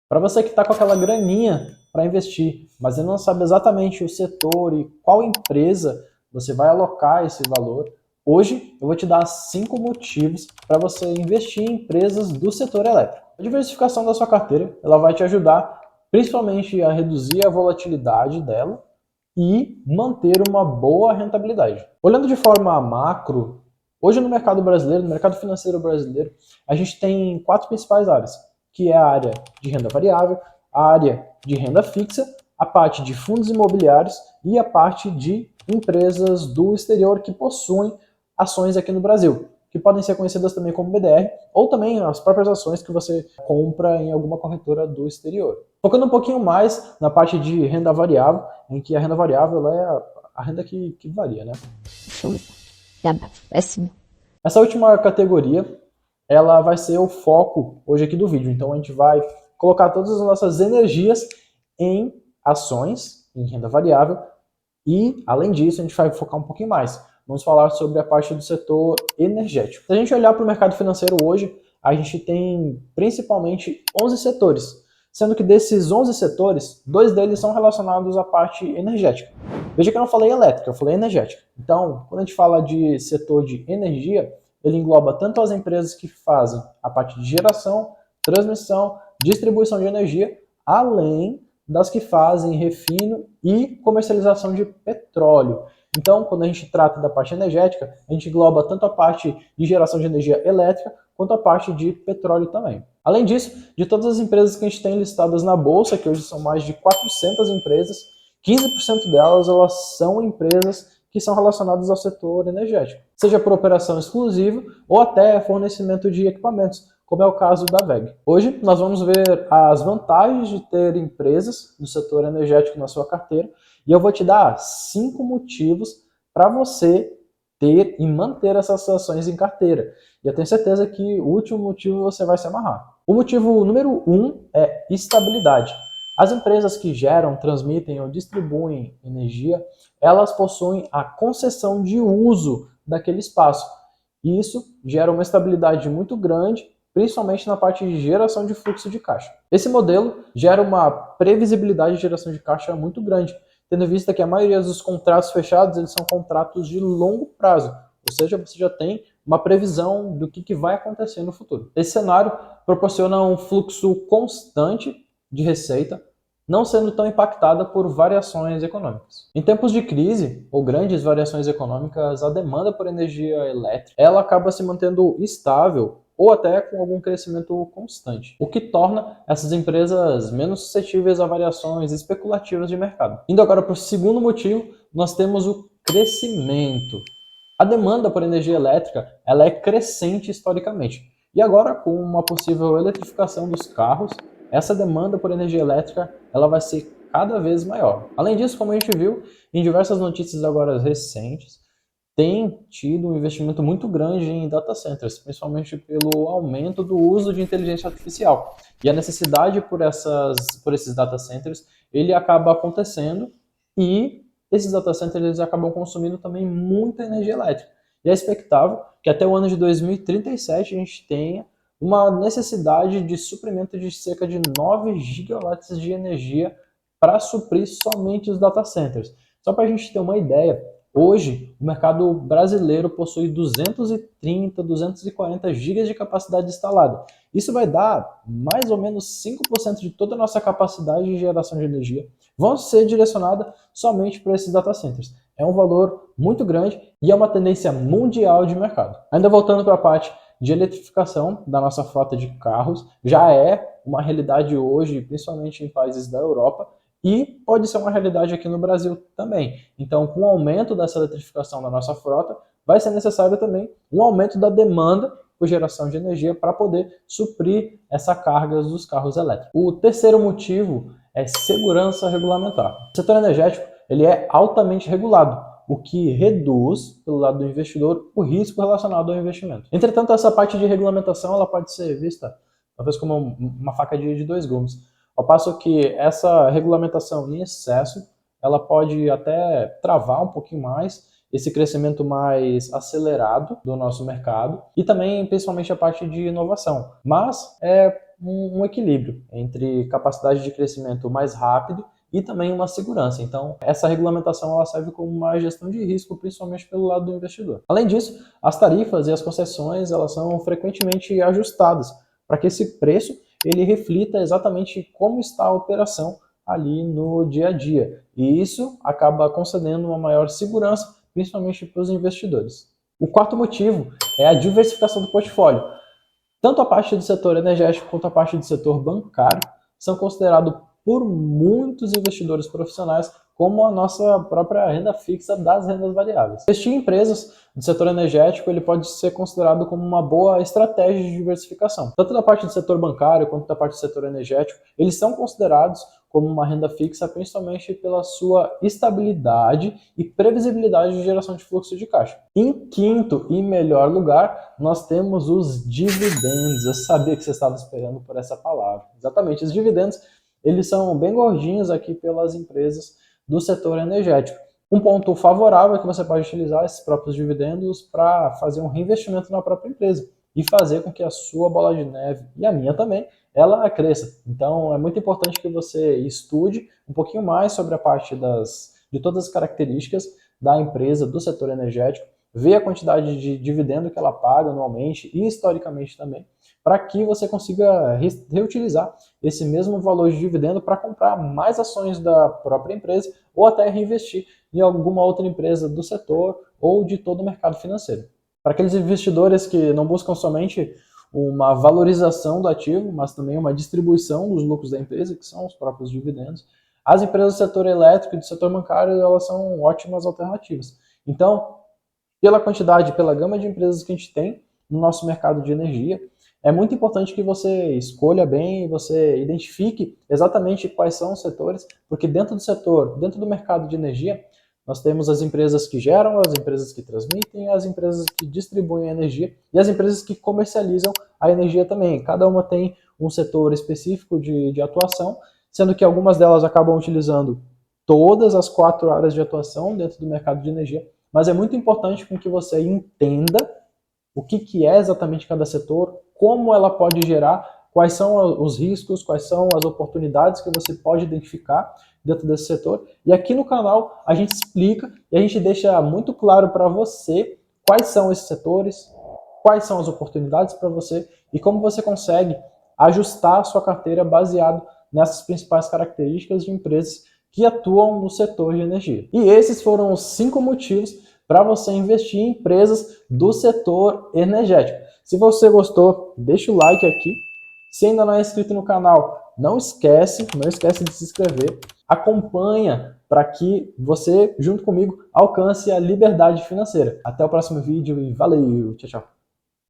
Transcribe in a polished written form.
Para você que está com aquela graninha para investir, mas ainda não sabe exatamente o setor e qual empresa você vai alocar esse valor, hoje eu vou te dar 5 motivos para você investir em empresas do setor elétrico. A diversificação da sua carteira ela vai te ajudar principalmente a reduzir a volatilidade dela e manter uma boa rentabilidade. Olhando de forma macro, hoje no mercado brasileiro, no mercado financeiro brasileiro, a gente tem 4 principais áreas, que é a área de renda variável, a área de renda fixa, a parte de fundos imobiliários e a parte de empresas do exterior que possuem ações aqui no Brasil, que podem ser conhecidas também como BDR, ou também as próprias ações que você compra em alguma corretora do exterior. Focando um pouquinho mais na parte de renda variável, em que a renda variável é a renda que varia, né? Péssimo. Essa última categoria, ela vai ser o foco hoje aqui do vídeo. Então a gente vai colocar todas as nossas energias em ações, em renda variável, e além disso a gente vai focar um pouquinho mais. Vamos falar sobre a parte do setor energético. Se a gente olhar para o mercado financeiro hoje, a gente tem principalmente 11 setores, sendo que desses 11 setores, 2 deles são relacionados à parte energética. Veja que eu não falei elétrica, eu falei energética. Então, quando a gente fala de setor de energia, ele engloba tanto as empresas que fazem a parte de geração, transmissão, distribuição de energia, além das que fazem refino e comercialização de petróleo. Então, quando a gente trata da parte energética, a gente engloba tanto a parte de geração de energia elétrica, quanto a parte de petróleo também. Além disso, de todas as empresas que a gente tem listadas na Bolsa, que hoje são mais de 400 empresas, 15% delas elas são empresas que são relacionadas ao setor energético, seja por operação exclusiva ou até fornecimento de equipamentos, como é o caso da WEG. Hoje nós vamos ver as vantagens de ter empresas do setor energético na sua carteira e eu vou te dar 5 motivos para você ter e manter essas ações em carteira. E eu tenho certeza que o último motivo você vai se amarrar. O motivo número 1 é estabilidade. As empresas que geram, transmitem ou distribuem energia, elas possuem a concessão de uso daquele espaço. E isso gera uma estabilidade muito grande, principalmente na parte de geração de fluxo de caixa. Esse modelo gera uma previsibilidade de geração de caixa muito grande, tendo em vista que a maioria dos contratos fechados eles são contratos de longo prazo, ou seja, você já tem uma previsão do que vai acontecer no futuro. Esse cenário proporciona um fluxo constante de receita, não sendo tão impactada por variações econômicas. Em tempos de crise ou grandes variações econômicas, a demanda por energia elétrica ela acaba se mantendo estável ou até com algum crescimento constante, o que torna essas empresas menos suscetíveis a variações especulativas de mercado. Indo agora para o segundo motivo, nós temos o crescimento. A demanda por energia elétrica ela é crescente historicamente. E agora, com uma possível eletrificação dos carros, essa demanda por energia elétrica ela vai ser cada vez maior. Além disso, como a gente viu em diversas notícias agora recentes, tem tido um investimento muito grande em data centers, principalmente pelo aumento do uso de inteligência artificial. E a necessidade por esses data centers, ele acaba acontecendo e esses data centers eles acabam consumindo também muita energia elétrica. E é expectável que até o ano de 2037 a gente tenha uma necessidade de suprimento de cerca de 9 gigawatts de energia para suprir somente os data centers. Só para a gente ter uma ideia, hoje o mercado brasileiro possui 230, 240 gigas de capacidade instalada. Isso vai dar mais ou menos 5% de toda a nossa capacidade de geração de energia vão ser direcionadas somente para esses data centers. É um valor muito grande e é uma tendência mundial de mercado. Ainda voltando para a parte de eletrificação da nossa frota de carros, já é uma realidade hoje, principalmente em países da Europa, e pode ser uma realidade aqui no Brasil também. Então, com o aumento dessa eletrificação da nossa frota, vai ser necessário também um aumento da demanda por geração de energia para poder suprir essa carga dos carros elétricos. O terceiro motivo é segurança regulamentar. O setor energético ele é altamente regulado, o que reduz, pelo lado do investidor, o risco relacionado ao investimento. Entretanto, essa parte de regulamentação ela pode ser vista talvez como uma faca de dois gumes. Ao passo que essa regulamentação em excesso, ela pode até travar um pouquinho mais esse crescimento mais acelerado do nosso mercado e também, principalmente, a parte de inovação. Mas um equilíbrio entre capacidade de crescimento mais rápido e também uma segurança. Então, essa regulamentação ela serve como uma gestão de risco, principalmente pelo lado do investidor. Além disso, as tarifas e as concessões elas são frequentemente ajustadas para que esse preço ele reflita exatamente como está a operação ali no dia a dia. E isso acaba concedendo uma maior segurança, principalmente para os investidores. O quarto motivo é a diversificação do portfólio. Tanto a parte do setor energético quanto a parte do setor bancário são considerados por muitos investidores profissionais como a nossa própria renda fixa das rendas variáveis. Investir em empresas do setor energético ele pode ser considerado como uma boa estratégia de diversificação. Tanto da parte do setor bancário quanto da parte do setor energético, eles são considerados como uma renda fixa principalmente pela sua estabilidade e previsibilidade de geração de fluxo de caixa. Em quinto e melhor lugar, nós temos os dividendos. Eu sabia que você estava esperando por essa palavra. Exatamente, os dividendos eles são bem gordinhos aqui pelas empresas do setor energético. Um ponto favorável é que você pode utilizar esses próprios dividendos para fazer um reinvestimento na própria empresa e fazer com que a sua bola de neve, e a minha também, ela cresça. Então é muito importante que você estude um pouquinho mais sobre a parte de todas as características da empresa, do setor energético, ver a quantidade de dividendo que ela paga anualmente e historicamente também, para que você consiga reutilizar esse mesmo valor de dividendo para comprar mais ações da própria empresa ou até reinvestir em alguma outra empresa do setor ou de todo o mercado financeiro. Para aqueles investidores que não buscam somente uma valorização do ativo, mas também uma distribuição dos lucros da empresa, que são os próprios dividendos, as empresas do setor elétrico e do setor bancário elas são ótimas alternativas. Então, pela quantidade, pela gama de empresas que a gente tem no nosso mercado de energia, é muito importante que você escolha bem, você identifique exatamente quais são os setores, porque dentro do setor, dentro do mercado de energia, nós temos as empresas que geram, as empresas que transmitem, as empresas que distribuem a energia e as empresas que comercializam a energia também. Cada uma tem um setor específico de atuação, sendo que algumas delas acabam utilizando todas as 4 áreas de atuação dentro do mercado de energia, mas é muito importante com que você entenda o que é exatamente cada setor, como ela pode gerar, quais são os riscos, quais são as oportunidades que você pode identificar dentro desse setor. E aqui no canal a gente explica e a gente deixa muito claro para você quais são esses setores, quais são as oportunidades para você e como você consegue ajustar a sua carteira baseado nessas principais características de empresas que atuam no setor de energia. E esses foram os 5 motivos para você investir em empresas do setor energético. Se você gostou, deixa o like aqui. Se ainda não é inscrito no canal, não esquece de se inscrever. Acompanha para que você, junto comigo, alcance a liberdade financeira. Até o próximo vídeo e valeu! Tchau, tchau!